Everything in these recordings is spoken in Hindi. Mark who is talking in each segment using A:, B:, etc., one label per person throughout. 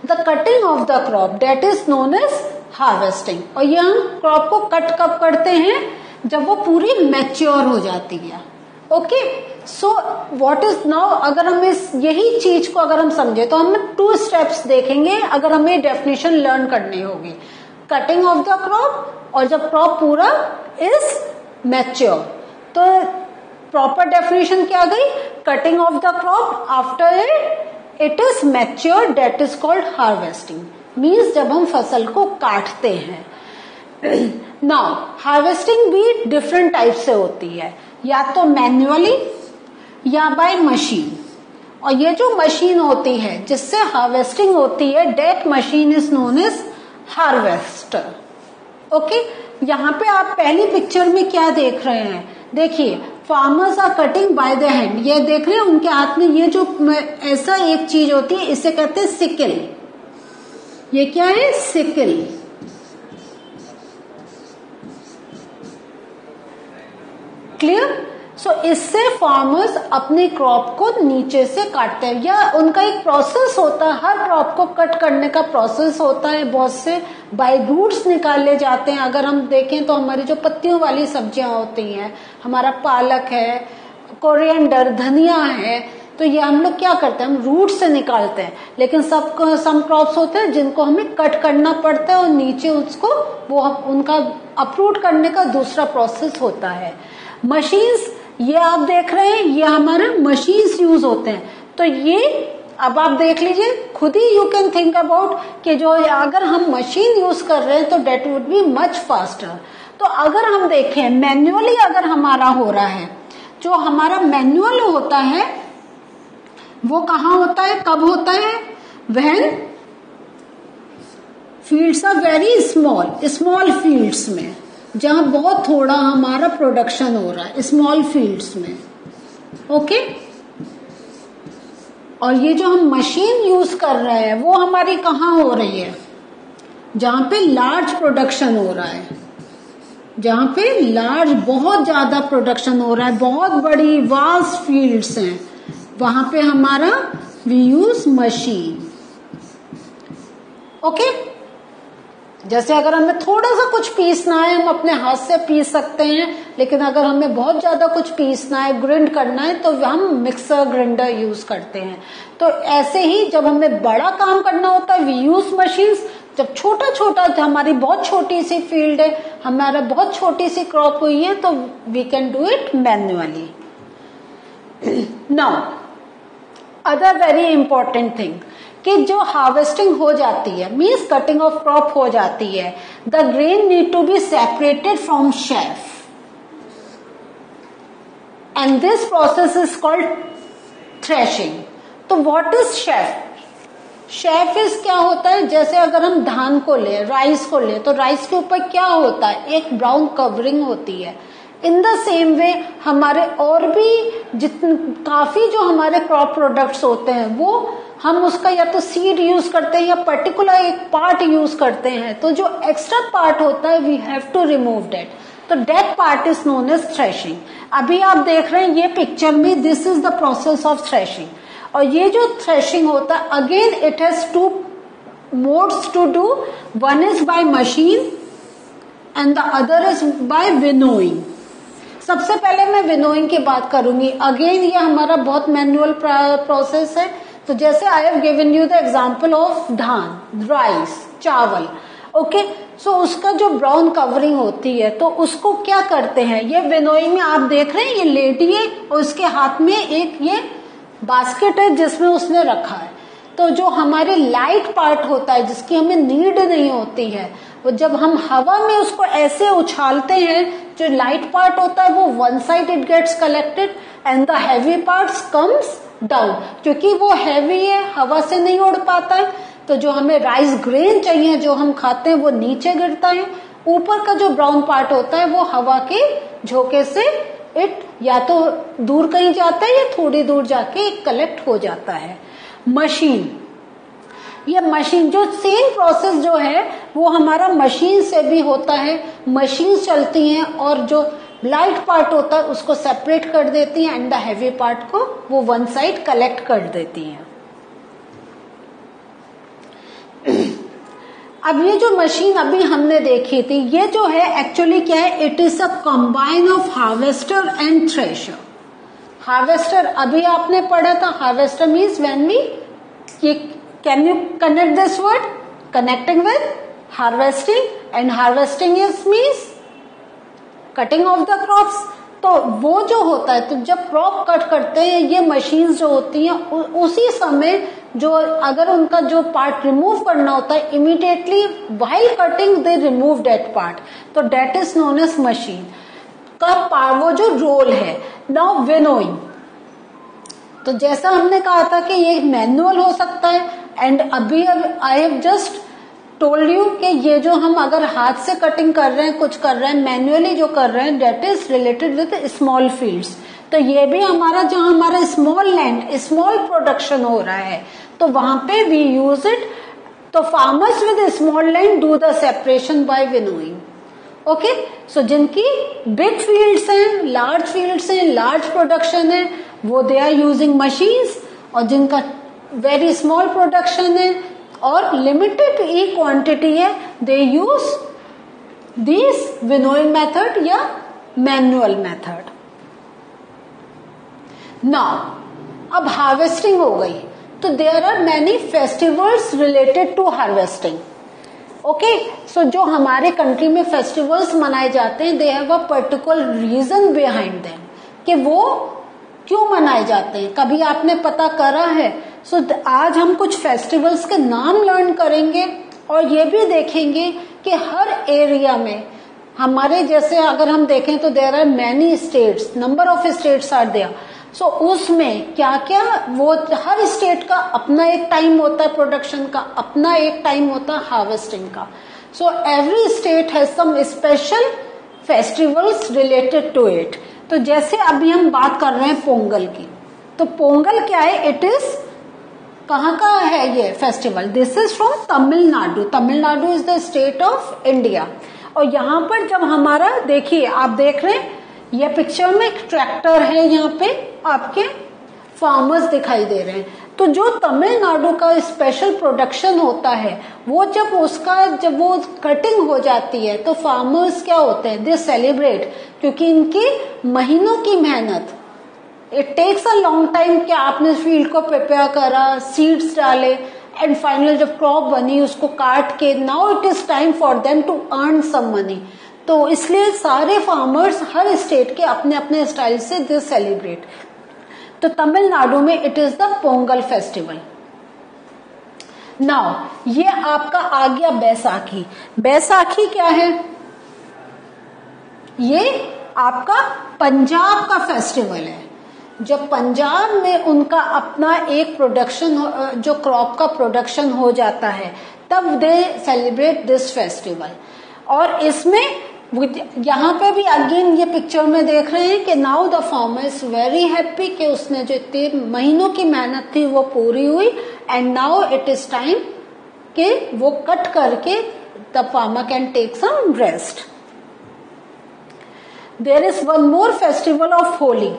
A: The cutting of the crop that is known as harvesting. और ये हम क्रॉप को कट कब करते हैं, जब वो पूरी मैच्योर हो जाती है। Okay, so what is now, अगर हम इस यही चीज को अगर हम समझे तो हम 2 स्टेप्स देखेंगे अगर हमें डेफिनेशन लर्न करनी होगी, कटिंग ऑफ द क्रॉप और जब क्रॉप पूरा इज मैच्योर। तो प्रॉपर डेफिनेशन क्या गई, cutting of the crop after it is mature that is called harvesting, means जब हम फसल को काटते हैं। नाउ हार्वेस्टिंग भी डिफरेंट टाइप से होती है, या तो मैन्युअली या बाय मशीन। और ये जो मशीन होती है जिससे हार्वेस्टिंग होती है, that machine is known as harvester. Okay, यहाँ पे आप पहली पिक्चर में क्या देख रहे हैं, देखिए farmers are cutting by the hand. ये देख रहे हैं उनके हाथ में ये जो ऐसा एक चीज होती है, इसे कहते हैं सिकल। ये क्या है, सिकल। क्लियर। सो इससे फार्मर्स अपनी क्रॉप को नीचे से काटते हैं, या उनका एक प्रोसेस होता है, हर क्रॉप को कट करने का प्रोसेस होता है। बहुत से बाय रूट्स निकाले जाते हैं। अगर हम देखें तो हमारी जो पत्तियों वाली सब्जियां होती हैं, हमारा पालक है, कोरिएंडर, धनिया है, तो ये हम लोग क्या करते हैं, हम रूट से निकालते हैं। लेकिन सम क्रॉप्स होते हैं जिनको हमें कट करना पड़ता है और नीचे उसको वो उनका अपरूट करने का दूसरा प्रोसेस होता है। मशीन्स, ये आप देख रहे हैं, ये हमारे मशीन्स यूज होते हैं। तो ये अब आप देख लीजिए खुद ही, यू कैन थिंक अबाउट कि जो अगर हम मशीन यूज कर रहे हैं तो that would be much faster. तो अगर हम देखें मैन्युअली अगर हमारा हो रहा है, जो हमारा मैन्युअल होता है वो कहाँ होता है, कब होता है, when fields are very small fields में, जहां बहुत थोड़ा हमारा प्रोडक्शन हो रहा है, स्मॉल फील्ड्स में। ओके, और ये जो हम मशीन यूज कर रहे हैं वो हमारी कहाँ हो रही है, जहां पे लार्ज प्रोडक्शन हो रहा है, जहां पे लार्ज बहुत ज्यादा प्रोडक्शन हो रहा है, बहुत बड़ी वास्ट फील्ड्स हैं, वहां पे हमारा वी यूज मशीन। ओके, जैसे अगर हमें थोड़ा सा कुछ पीसना है हम अपने हाथ से पीस सकते हैं, लेकिन अगर हमें बहुत ज्यादा कुछ पीसना है, ग्राइंड करना है, तो हम मिक्सर ग्राइंडर यूज करते हैं। तो ऐसे ही जब हमें बड़ा काम करना होता है वी यूज मशीन्स। जब छोटा छोटा, हमारी बहुत छोटी सी फील्ड है, हमारा बहुत छोटी सी क्रॉप हुई है, तो we can do it manually. Now other very important thing कि जो हार्वेस्टिंग हो जाती है, मीन्स कटिंग ऑफ क्रॉप हो जाती है, the grain need to be separated from chaff and this process is called threshing. तो what is chaff? Chaff is क्या होता है, जैसे अगर हम धान को ले, राइस को ले, तो राइस के ऊपर क्या होता है, एक ब्राउन कवरिंग होती है। इन द सेम वे हमारे और भी काफी जो हमारे क्रॉप प्रोडक्ट्स होते हैं वो हम उसका या तो सीड यूज करते हैं या पर्टिकुलर एक पार्ट यूज करते हैं। तो जो एक्स्ट्रा पार्ट होता है we have to remove that, तो that part is known as threshing. अभी आप देख रहे हैं ये पिक्चर में, this is the process of threshing. और ये जो थ्रेशिंग होता है, again it has 2 modes to do, one is by machine and the other is by winnowing. सबसे पहले मैं विनोइंग की बात करूंगी। अगेन ये हमारा बहुत मैनुअल प्रोसेस है। तो जैसे I have given you the example of धान, राइस, चावल। ओके, सो उसका जो ब्राउन कवरिंग होती है तो उसको क्या करते हैं, ये विनोइंग में आप देख रहे हैं ये लेडी है और उसके हाथ में एक ये बास्केट है जिसमें उसने रखा है। तो जो हमारे लाइट पार्ट होता है जिसकी हमें नीड नहीं होती है, वो जब हम हवा में उसको ऐसे उछालते हैं, जो लाइट पार्ट होता है वो one side it gets collected and the heavy parts comes down. क्योंकि वो हैवी है, हवा से नहीं उड़ पाता है, तो जो हमें राइस ग्रेन चाहिए जो हम खाते हैं वो नीचे गिरता है। ऊपर का जो ब्राउन पार्ट होता है वो हवा के झोंके से इट या तो दूर कहीं जाता है या थोड़ी दूर जाके कलेक्ट हो जाता है। मशीन, ये मशीन जो सेम प्रोसेस जो है वो हमारा मशीन से भी होता है। मशीन चलती हैं और जो लाइट पार्ट होता है उसको सेपरेट कर देती हैं एंड द हैवी पार्ट को वो वन साइड कलेक्ट कर देती हैं। अब ये जो मशीन अभी हमने देखी थी, ये जो है एक्चुअली क्या है, it is a combine of harvester and thresher. Harvester अभी आपने पढ़ा था, harvester means when we, can you connect this word, connecting with harvesting, and harvesting is means cutting of the crops. तो वो जो होता है, तो जब क्रॉप कट करते हैं ये मशीन्स जो होती हैं, उसी समय जो अगर उनका जो पार्ट रिमूव करना होता है, immediately while cutting they remove that part, तो that is known as machine का वो जो रोल है। नाउ विनोइंग, तो जैसा हमने कहा था कि ये मैनुअल हो सकता है, एंड अभी I have just told you कि ये जो हम अगर हाथ से कटिंग कर रहे हैं, कुछ कर रहे हैं, मैन्युअली जो कर रहे हैं, that is related with small fields. तो ये भी हमारा जहां हमारा स्मॉल लैंड, स्मॉल प्रोडक्शन हो रहा है, तो वहां पे वी यूज इट। तो farmers with small land do the separation by winnowing. Okay, so जिनकी बिग फील्ड्स हैं, लार्ज फील्ड्स हैं, लार्ज प्रोडक्शन है, वो दे आर यूजिंग मशीन्स, और जिनका वेरी स्मॉल प्रोडक्शन है और लिमिटेड ई क्वांटिटी है, they use this winnowing method या मैनुअल मेथड। नाउ अब हार्वेस्टिंग हो गई, तो there are many festivals related to harvesting. Okay, so जो हमारे कंट्री में फेस्टिवल्स मनाए जाते हैं, they have a particular reason behind them, कि वो क्यों मनाए जाते हैं, कभी आपने पता करा है? सो आज हम कुछ फेस्टिवल्स के नाम लर्न करेंगे, और ये भी देखेंगे कि हर एरिया में हमारे, जैसे अगर हम देखें तो there are many states, number of states are there, so उसमें क्या क्या, वो हर स्टेट का अपना एक टाइम होता है प्रोडक्शन का, अपना एक टाइम होता है हार्वेस्टिंग का। So every state has some special festivals related to it. तो जैसे अभी हम बात कर रहे हैं पोंगल की, तो पोंगल क्या है, इट इज कहाँ का है ये festival, this is from Tamil Nadu. Tamil Nadu is the state of India. और यहाँ पर जब हमारा, देखिए आप देख रहे हैं ये पिक्चर में एक ट्रैक्टर है, यहाँ पे आपके फार्मर्स दिखाई दे रहे हैं। तो जो तमिलनाडु का स्पेशल प्रोडक्शन होता है, वो जब वो कटिंग हो जाती है, तो फार्मर्स क्या होते हैं, दे सेलिब्रेट, क्योंकि इनकी महीनों की मेहनत, it takes a long time कि आपने फील्ड को प्रिपेयर करा, सीड्स डाले, एंड फाइनल जब क्रॉप बनी उसको काट के, now it is time for them to earn some money. तो इसलिए सारे फार्मर्स हर स्टेट के अपने अपने स्टाइल से दे सेलिब्रेट। तो तमिलनाडु में it is the Pongal festival. Now ये आपका आ गया बैसाखी। बैसाखी क्या है, ये आपका पंजाब का फेस्टिवल है। जब पंजाब में उनका अपना एक प्रोडक्शन, जो क्रॉप का प्रोडक्शन हो जाता है, तब दे सेलिब्रेट दिस फेस्टिवल। और इसमें यहाँ पे भी अगेन ये पिक्चर में देख रहे हैं कि now the farmer is very happy कि उसने जो 3 महीनों की मेहनत थी वो पूरी हुई, and now it is time कि वो कट करके the farmer can take some rest. There is one more festival of Holi.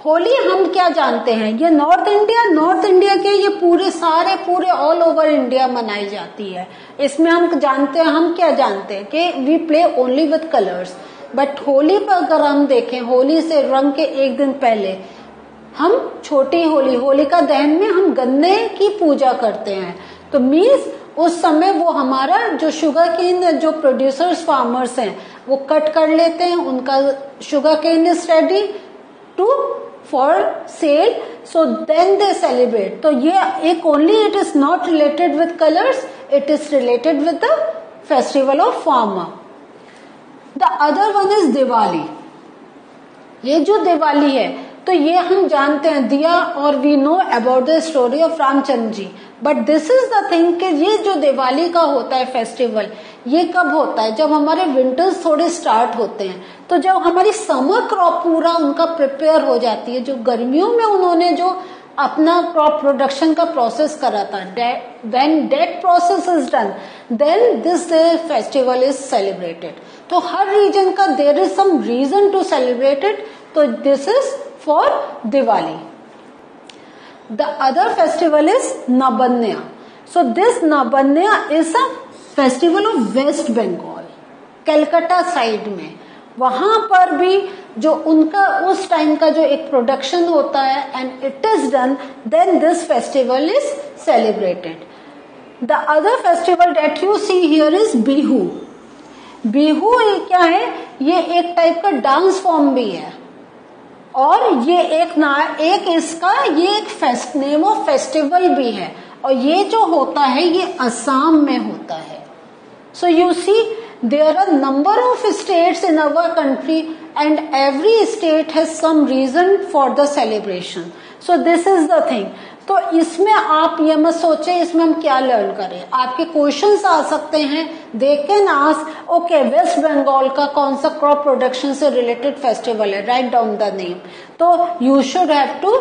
A: Holi हम क्या जानते हैं, ये नॉर्थ इंडिया के ये पूरे ऑल ओवर इंडिया मनाई जाती है। इसमें हम जानते हैं, हम क्या जानते हैं कि we play only with colours, but Holi पर अगर हम देखें, होली से रंग के एक दिन पहले हम छोटी होलिका दहन में हम गन्ने की पूजा करते हैं। तो मीन्स उस समय वो हमारा जो शुगर केन, जो प्रोड्यूसर्स फार्मर्स हैं, वो कट कर लेते हैं, उनका sugar cane is ready to for sale, so then they celebrate. तो ये एक only, it is not related with colours, it is related with the festival of farmer. The other one is Diwali. ये जो दिवाली है, तो ये हम जानते हैं दिया, और we know about the story of Ramchandra ji, but this is the thing कि ये जो दिवाली का होता है फेस्टिवल, ये कब होता है, जब हमारे विंटर्स थोड़े स्टार्ट होते हैं। तो जब हमारी समर क्रॉप पूरा उनका प्रिपेयर हो जाती है, जो गर्मियों में उन्होंने जो अपना क्रॉप प्रोडक्शन का प्रोसेस करा था, when that process is done, then this festival is celebrated. तो हर रीजन का there is some reason to celebrate it, तो this is for Diwali. The other festival is Nabanna. So this Nabanna is a festival of West Bengal, Calcutta side में। वहां पर भी जो उनका उस टाइम का जो एक प्रोडक्शन होता है and it is done, then this festival is celebrated. The other festival that you see here is Bihu. Bihu क्या है, ये एक टाइप का डांस फॉर्म भी है और ये एक इसका ये एक नेम ऑफ फेस्टिवल भी है, और ये जो होता है ये असम में होता है। So you see there are number of states in our country and every state has some reason for the celebration. So this is the thing. तो इसमें आप ये मत सोचे इसमें हम क्या लर्न करें, आपके क्वेश्चंस आ सकते हैं। They can ask okay West Bengal का कौन सा क्रॉप प्रोडक्शन से रिलेटेड फेस्टिवल है, राइट डाउन द नेम। तो you should have to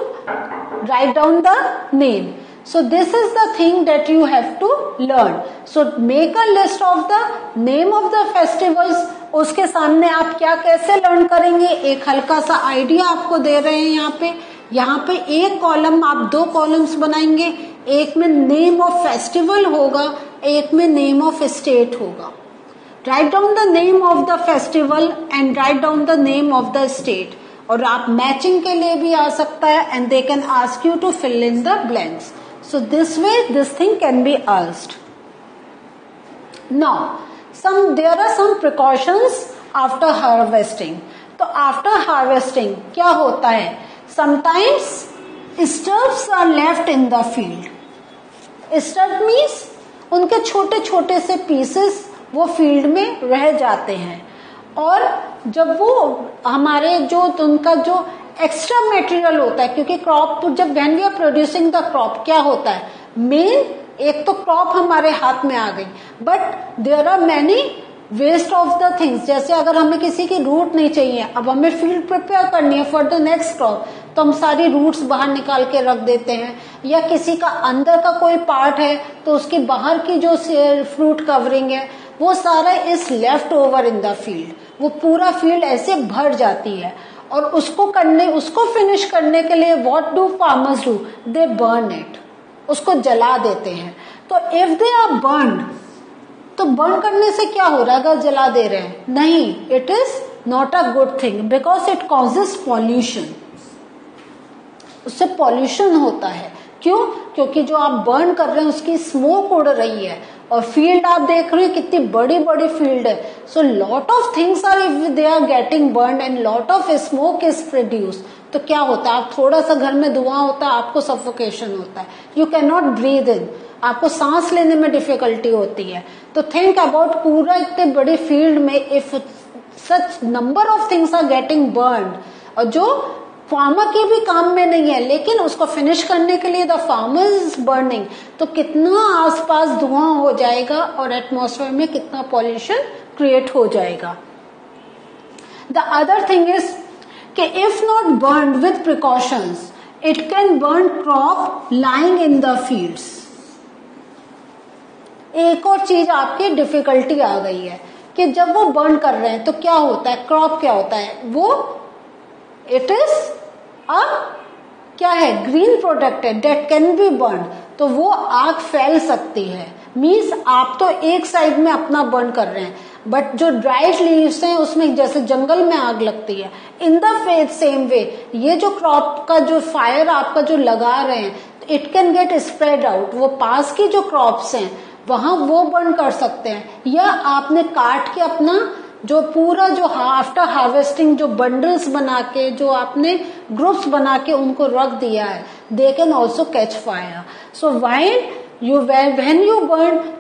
A: write down the name. So this is the thing that you have to learn. So make a list of the name of the festivals. उसके सामने आप क्या कैसे लर्न करेंगे, एक हल्का सा आइडिया आपको दे रहे हैं यहाँ पे एक कॉलम, आप 2 कॉलम्स बनाएंगे, एक में नेम ऑफ फेस्टिवल होगा, एक में नेम ऑफ स्टेट होगा। Write down the name of the festival and write down the name of the state. और आप मैचिंग के लिए भी आ सकता है and they can ask you to fill in the blanks. So this way this thing can be asked. Now there are some precautions after harvesting. तो after harvesting क्या होता है, sometimes stubs are left in the field. Stub means उनके छोटे छोटे से pieces वो फील्ड में रह जाते हैं, और जब वो हमारे जो उनका जो एक्स्ट्रा मटेरियल होता है, क्योंकि क्रॉप जब when we are producing the crop क्या होता है, मेन एक तो क्रॉप हमारे हाथ में आ गई, but there are many waste of the things. जैसे अगर हमें किसी की रूट नहीं चाहिए, अब हमें फील्ड प्रिपेयर करनी है फॉर द नेक्स्ट क्रॉप, तो हम सारी रूट्स बाहर निकाल के रख देते हैं, या किसी का अंदर का कोई पार्ट है तो उसकी बाहर की जो फ्रूट कवरिंग है वो सारा is left over in the field, वो पूरा फील्ड ऐसे भर जाती है। और उसको फिनिश करने के लिए what do farmers do, they burn it, उसको जला देते हैं। तो इफ दे आर बर्न, तो बर्न करने से क्या हो रहा है, अगर जला दे रहे हैं, नहीं, it is not a good thing because it causes pollution, उससे पॉल्यूशन होता है। क्यों? क्योंकि जो आप बर्न कर रहे हैं उसकी स्मोक उड़ रही है, और फील्ड आप देख रहे हो कितनी बड़ी बड़ी फील्ड है। So lot of things are if they are getting burn and lot of smoke is produce, तो क्या होता है, आप थोड़ा सा घर में धुआं होता है आपको सफोकेशन होता है, यू कैन नॉट ब्रीथ इन, आपको सांस लेने में डिफिकल्टी होती है। तो थिंक अबाउट पूरा इतने बड़ी फील्ड में if such number of things are getting burn, और जो फार्मर के भी काम में नहीं है लेकिन उसको फिनिश करने के लिए द फार्मर इज बर्निंग, तो कितना आसपास धुआं हो जाएगा और एटमॉस्फेयर में कितना पॉल्यूशन क्रिएट हो जाएगा। द अदर थिंग इज कि if not burn with precautions it can burn crop lying in the fields. एक और चीज आपकी डिफिकल्टी आ गई है कि जब वो बर्न कर रहे हैं तो क्या होता है, क्रॉप क्या होता है, वो इट इज क्या है, ग्रीन प्रोडक्ट है दैट कैन बी बर्न, तो वो आग फैल सकती है। मीन्स आप तो एक साइड में अपना बर्न कर रहे हैं, बट जो ड्राइड लीव्स हैं उसमें जैसे जंगल में आग लगती है, इन द सेम वे ये जो क्रॉप का जो फायर आपका जो लगा रहे हैं it can get spread out, वो पास की जो क्रॉप्स हैं वहां वो बर्न कर सकते हैं, या आपने काट के अपना जो पूरा जो आफ्टर हार्वेस्टिंग जो बंडल्स बना के जो आपने ग्रुप्स बना के उनको रख दिया है, they can also catch fire. So when you burn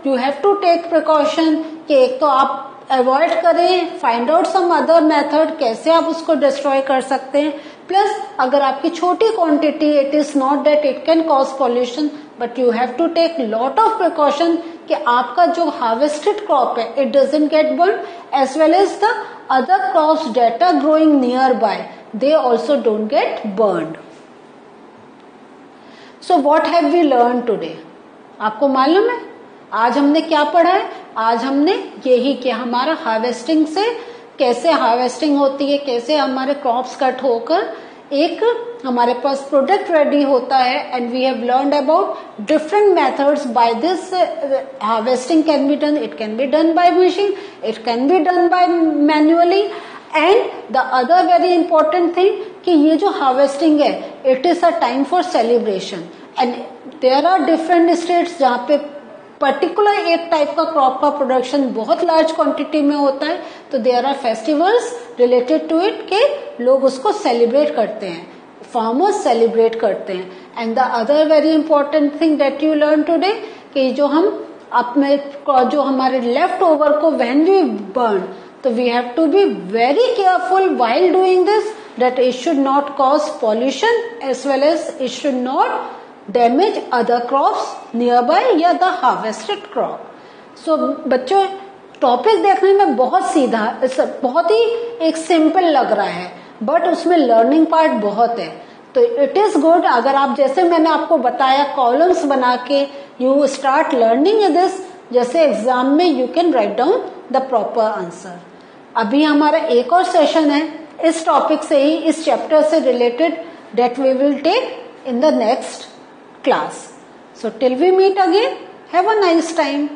A: you have to take precaution कि एक तो आप अवॉइड करें, find out some other method कैसे आप उसको डिस्ट्रॉय कर सकते हैं, प्लस अगर आपकी छोटी quantity it is not that it can cause pollution, but you have to take lot of precaution कि आपका जो हार्वेस्टेड क्रॉप है it doesn't get burn, as well as the other crops that are growing near by they also don't get burned. So what have we learn today, आपको मालूम है आज हमने क्या पढ़ा है, आज हमने यही कि हमारा हार्वेस्टिंग से कैसे हार्वेस्टिंग होती है, कैसे हमारे क्रॉप्स कट होकर एक हमारे पास प्रोडक्ट रेडी होता है and we have learned about different methods by this harvesting can be done, it can be done by machine, it can be done by manually. And the other very important thing कि ये जो हार्वेस्टिंग है it is a time for celebration and there are different states जहाँ पे पर्टिकुलर एक टाइप का क्रॉप का प्रोडक्शन बहुत लार्ज क्वांटिटी में होता है, तो there are festivals related to it के लोग उसको सेलिब्रेट करते हैं, फार्मर्स सेलिब्रेट करते हैं. And the other very important thing that you learn today कि जो हम अपने जो हमारे लेफ्ट ओवर को व्हेन वी बर्न, तो we have to be very careful while doing this that it should not cause pollution as well as it should not damage other crops near by या द हार्वेस्टेड क्रॉप. सो बच्चों टॉपिक देखने में बहुत सीधा, बहुत ही एक सिंपल लग रहा है, बट उसमें लर्निंग पार्ट बहुत है. तो इट इज गुड अगर आप जैसे मैंने आपको बताया कॉलम्स बना के यू स्टार्ट लर्निंग दिस, जैसे एग्जाम में you can write down the proper answer. अभी हमारा एक और सेशन है इस टॉपिक से ही, इस चैप्टर से related, that we will take in the next class. So till we meet again, have a nice time.